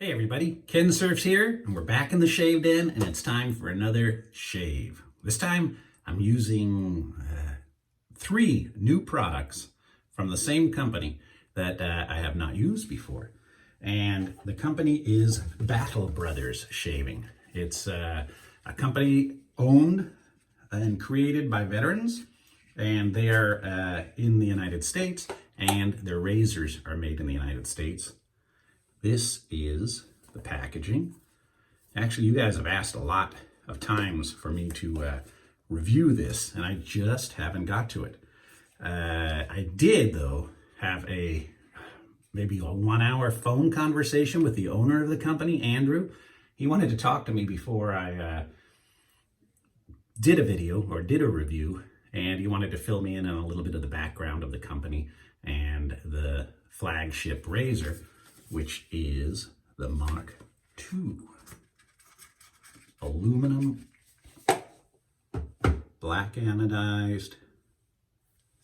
Hey everybody, Kensurfs here, and we're back in the shave den, and it's time for another shave. This time I'm using 3 new products from the same company that I have not used before. And the company is Battle Brothers Shaving. It's a company owned and created by veterans, and they are in the United States, and their razors are made in the United States. This is the packaging. Actually, you guys have asked a lot of times for me to review this, and I just haven't got to it. I did, though, have maybe a 1-hour phone conversation with the owner of the company, Andrew. He wanted to talk to me before I did a video or did a review, and he wanted to fill me in on a little bit of the background of the company and the flagship razor, which is the MK-2 aluminum black anodized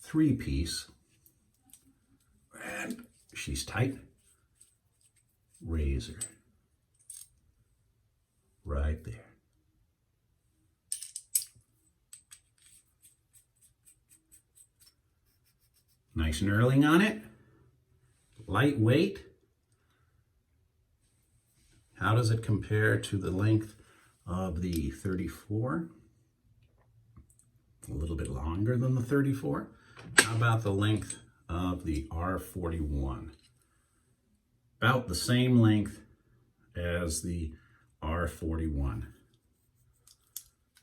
3-piece, and she's tight razor right there. Nice knurling on it, lightweight. How does it compare to the length of the 34? A little bit longer than the 34. How about the length of the R41? About the same length as the R41.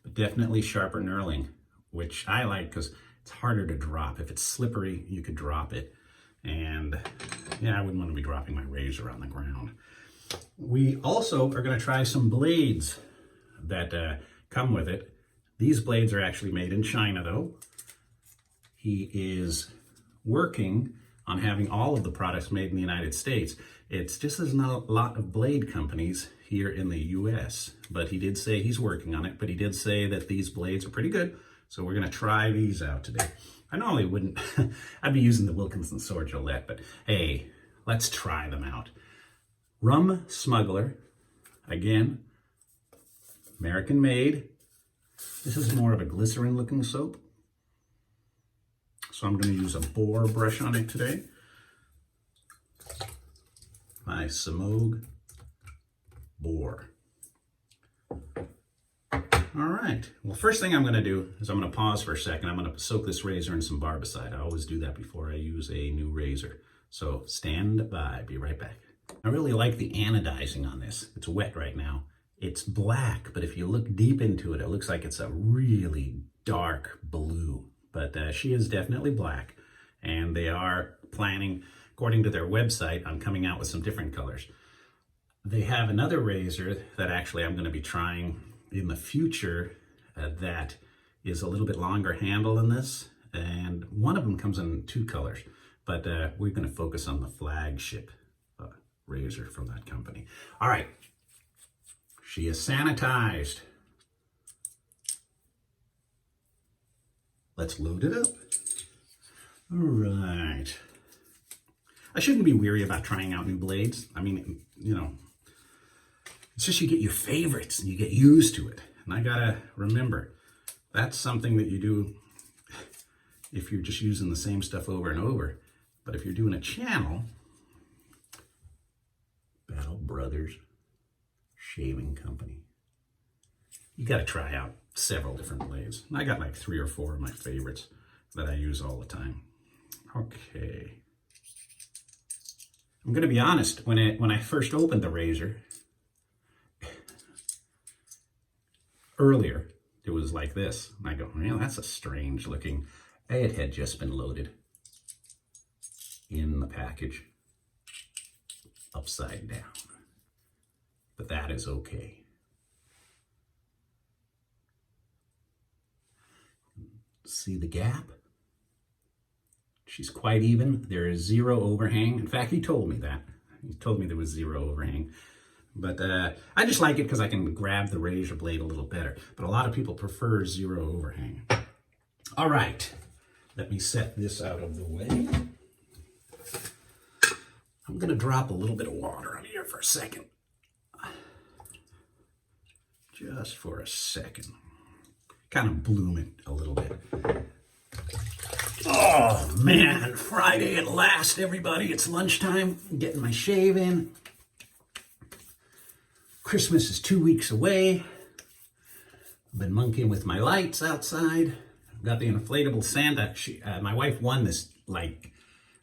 But definitely sharper knurling, which I like because it's harder to drop. If it's slippery, you could drop it. And yeah, I wouldn't want to be dropping my razor on the ground. We also are going to try some blades that come with it. These blades are actually made in China, though. He is working on having all of the products made in the United States. It's just there's not a lot of blade companies here in the US, but he did say he's working on it, but he did say that these blades are pretty good, so we're going to try these out today. I normally wouldn't, I'd be using the Wilkinson Sword Gillette, but hey, let's try them out. Rum Smuggler, again, American made. This is more of a glycerin looking soap. So I'm going to use a boar brush on it today. My Smogue boar. All right, well, first thing I'm going to do is I'm going to pause for a second. I'm going to soak this razor in some barbicide. I always do that before I use a new razor. So stand by, be right back. I really like the anodizing on this. It's wet right now. It's black, but if you look deep into it, it looks like it's a really dark blue. But she is definitely black, and they are planning, according to their website, on coming out with some different colors. They have another razor that actually I'm going to be trying in the future that is a little bit longer handle than this, and one of them comes in 2 colors, but we're going to focus on the flagship razor from that company. All right, she is sanitized. Let's load it up. All right. I shouldn't be weary about trying out new blades. I mean, you know, it's just you get your favorites and you get used to it. And I gotta remember, that's something that you do if you're just using the same stuff over and over. But if you're doing a channel, Battle Brothers Shaving Company, you got to try out several different blades. And I got like 3 or 4 of my favorites that I use all the time. Okay. I'm going to be honest, when I first opened the razor, earlier, it was like this. And I go, well, that's a strange looking. It had just been loaded in the package, upside down. But that is okay. See the gap? She's quite even. There is 0 overhang. In fact, he told me that. He told me there was 0 overhang. But I just like it because I can grab the razor blade a little better. But a lot of people prefer 0 overhang. All right. Let me set this out of the way. I'm going to drop a little bit of water on here for a second. just for a second. Kind of bloom it a little bit. Oh man, Friday at last, everybody. It's lunchtime. I'm getting my shave in. Christmas is 2 weeks away. I've been monkeying with my lights outside. I've got the inflatable Santa. My wife won this, like,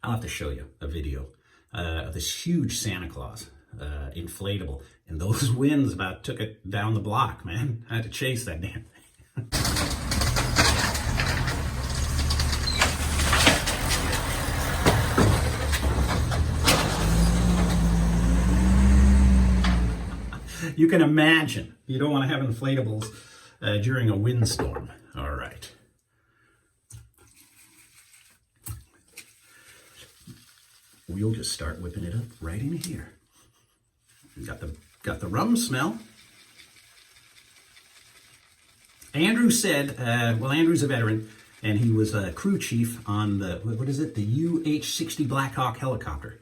I'll have to show you a video of this huge Santa Claus, inflatable. And those winds about took it down the block, man. I had to chase that damn thing. You can imagine, you don't want to have inflatables during a windstorm. All right. We'll just start whipping it up right in here. Got the rum smell. Andrew said, well, Andrew's a veteran, and he was a crew chief on the, what is it, the UH-60 Blackhawk helicopter.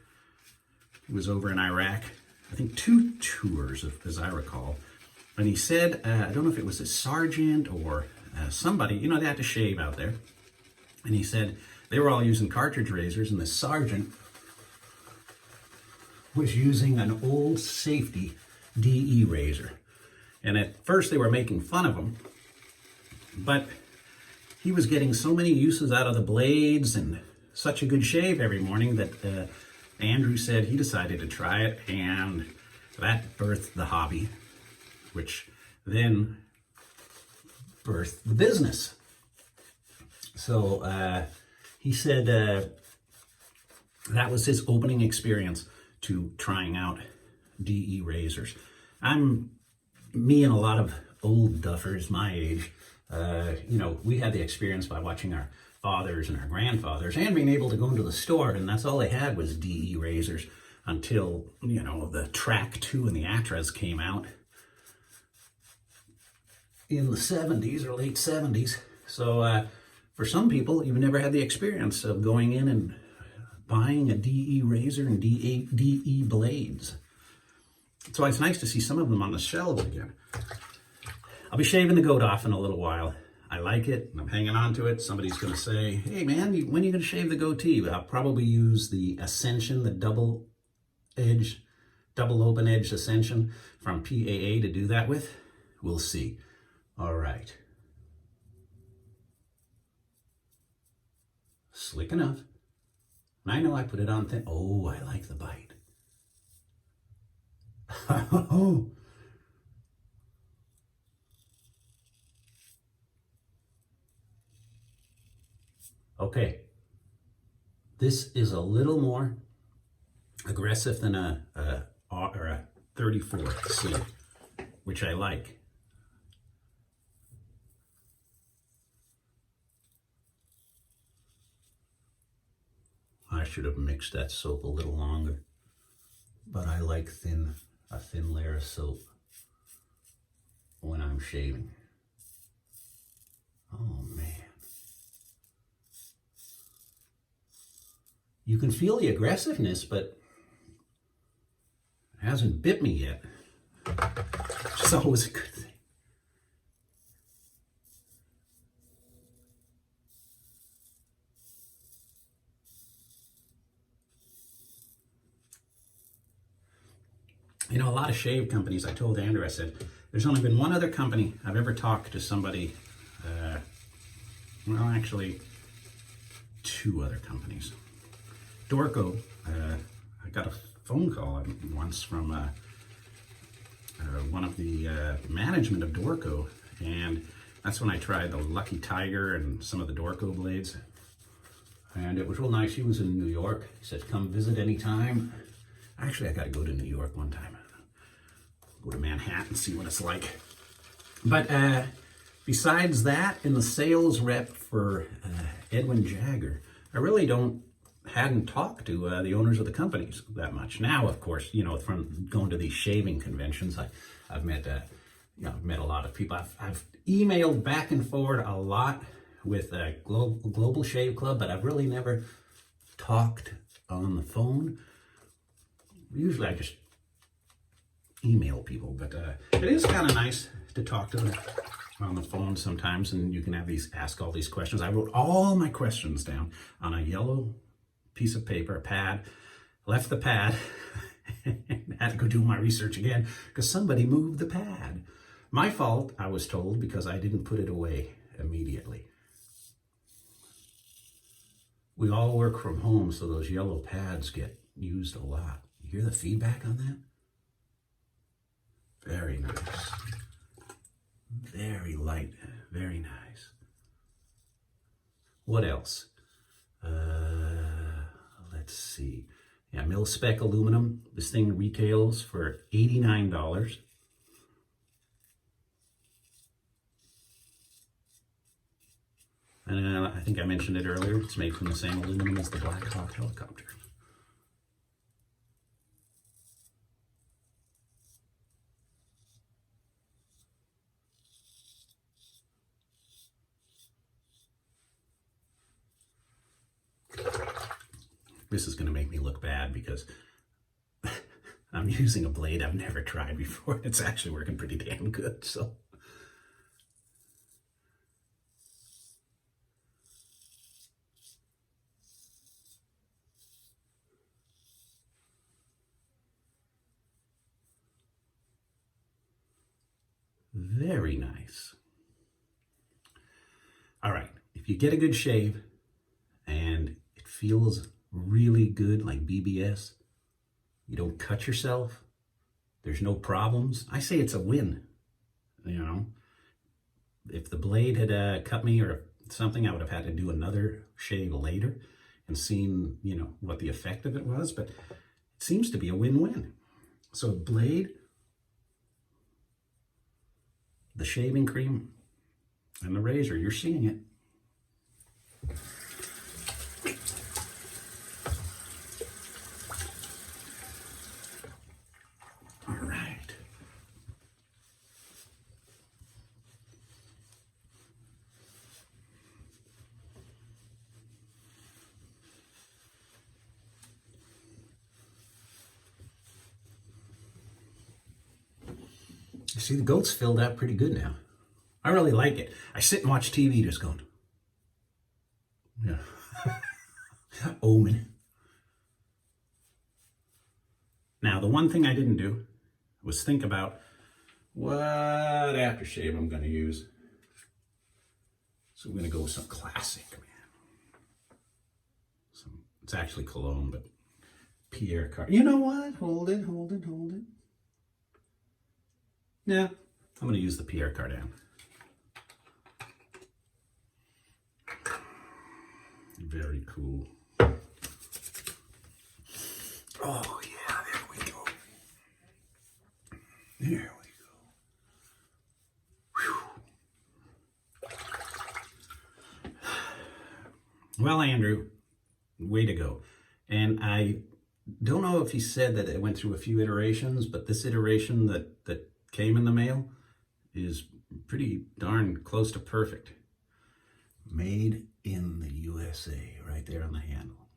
He was over in Iraq. I think 2 tours, as I recall. And he said, I don't know if it was a sergeant or somebody, you know, they had to shave out there. And he said they were all using cartridge razors, and the sergeant was using an old safety DE razor. And at first they were making fun of him, but he was getting so many uses out of the blades and such a good shave every morning that Andrew said he decided to try it, and that birthed the hobby, which then birthed the business. So he said that was his opening experience to trying out DE razors. Me and a lot of old duffers my age, you know, we had the experience by watching our fathers and our grandfathers and being able to go into the store, and that's all they had was DE razors until, you know, the Track 2 and the Atras came out in the 70s or late 70s. So for some people, you've never had the experience of going in and buying a DE razor and DE blades. So it's nice to see some of them on the shelves again. I'll be shaving the goat off in a little while. I like it, and I'm hanging on to it. Somebody's going to say, hey man, when are you going to shave the goatee? I'll probably use the Ascension, the double open edge Ascension from PAA to do that with. We'll see. All right. Slick enough. And I know I put it on thin. Oh, I like the bite. Oh. Okay, this is a little more aggressive than a 34C, which I like. I should have mixed that soap a little longer, but I like a thin layer of soap when I'm shaving. Oh man. You can feel the aggressiveness, but it hasn't bit me yet. It's always a good thing. You know, a lot of shave companies, I told Andrew, I said, there's only been one other company I've ever talked to somebody, well, actually, 2 other companies. Dorco, I got a phone call once from one of the management of Dorco, and that's when I tried the Lucky Tiger and some of the Dorco blades, and it was real nice. He was in New York. He said, come visit anytime. Actually, I got to go to New York one time. Go to Manhattan, see what it's like. But besides that, in the sales rep for Edwin Jagger, I really hadn't talked to the owners of the companies that much. Now, of course, you know, from going to these shaving conventions, I've met, I've met a lot of people. I've emailed back and forward a lot with Global Shave Club, but I've really never talked on the phone. Usually I just email people, but it is kind of nice to talk to them on the phone sometimes, and you can have ask all these questions. I wrote all my questions down on a yellow piece of paper, a pad, left the pad, and had to go do my research again because somebody moved the pad. My fault, I was told, because I didn't put it away immediately. We all work from home, so those yellow pads get used a lot. You hear the feedback on that? Very nice. Very light, very nice. What else? Let's see. Yeah, mil-spec aluminum. This thing retails for $89. And I think I mentioned it earlier. It's made from the same aluminum as the Blackhawk Helicopters. This is going to make me look bad because I'm using a blade I've never tried before. It's actually working pretty damn good, so. Very nice. All right, if you get a good shave and it feels really good, like BBS, you don't cut yourself, there's no problems, I say it's a win. You know, if the blade had cut me or something, I would have had to do another shave later and seen, you know, what the effect of it was, but it seems to be a win-win. So blade, the shaving cream, and the razor, you're seeing it. All right. You see, the goat's filled out pretty good now. I really like it. I sit and watch TV just going, yeah. Omen. Now, the one thing I didn't do was think about what aftershave I'm going to use. So I'm going to go with some classic, man. It's actually cologne, but Pierre Cardin. You know what? Hold it. Yeah, I'm going to use the Pierre Cardin. Very cool. Oh, yeah, there we go. There we go. Whew. Well, Andrew, way to go. And I don't know if he said that it went through a few iterations, but this iteration that came in the mail is pretty darn close to perfect. Made in the USA, right there on the handle.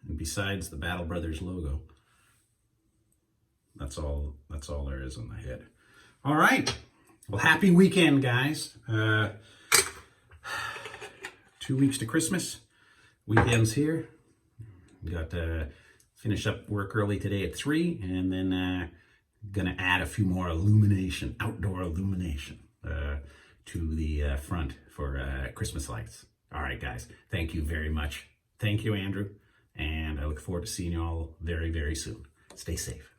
And besides the Battle Brothers logo, that's all there is on the head. All right. Well, happy weekend, guys. 2 weeks to Christmas. Weekend's here. We got to finish up work early today at 3, and then gonna add a few more illumination, outdoor illumination to the front for Christmas lights. All right, guys. Thank you very much. Thank you, Andrew. And I look forward to seeing you all very, very soon. Stay safe.